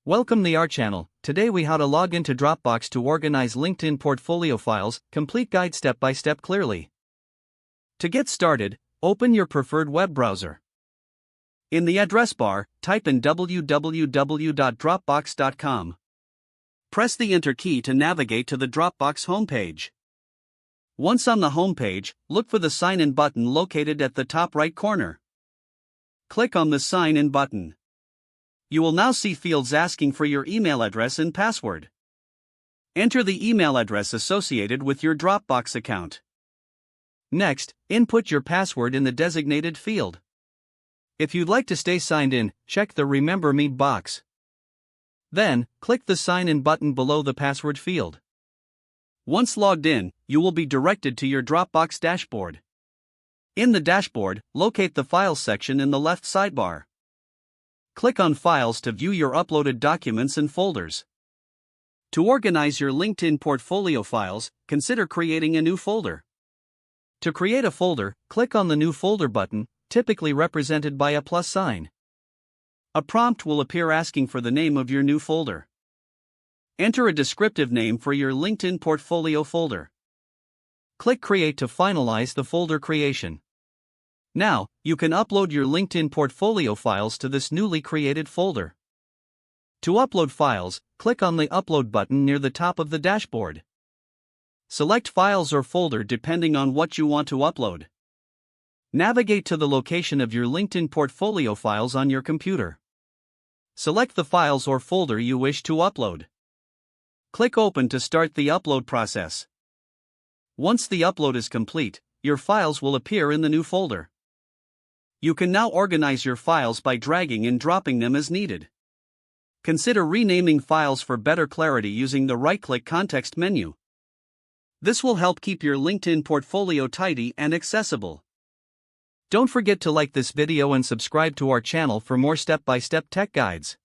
Welcome to our channel. Today we how to log into Dropbox to organize LinkedIn portfolio files, complete guide step by step clearly. To get started, open your preferred web browser. In the address bar, type in www.dropbox.com. Press the Enter key to navigate to the Dropbox homepage. Once on the homepage, look for the Sign In button located at the top right corner. Click on the Sign In button. You will now see fields asking for your email address and password. Enter the email address associated with your Dropbox account. Next, input your password in the designated field. If you'd like to stay signed in, check the Remember Me box. Then, click the Sign In button below the password field. Once logged in, you will be directed to your Dropbox dashboard. In the dashboard, locate the Files section in the left sidebar. Click on Files to view your uploaded documents and folders. To organize your LinkedIn portfolio files, consider creating a new folder. To create a folder, click on the New Folder button, typically represented by a plus sign. A prompt will appear asking for the name of your new folder. Enter a descriptive name for your LinkedIn portfolio folder. Click Create to finalize the folder creation. Now, you can upload your LinkedIn portfolio files to this newly created folder. To upload files, click on the Upload button near the top of the dashboard. Select files or folder depending on what you want to upload. Navigate to the location of your LinkedIn portfolio files on your computer. Select the files or folder you wish to upload. Click Open to start the upload process. Once the upload is complete, your files will appear in the new folder. You can now organize your files by dragging and dropping them as needed. Consider renaming files for better clarity using the right-click context menu. This will help keep your LinkedIn portfolio tidy and accessible. Don't forget to like this video and subscribe to our channel for more step-by-step tech guides.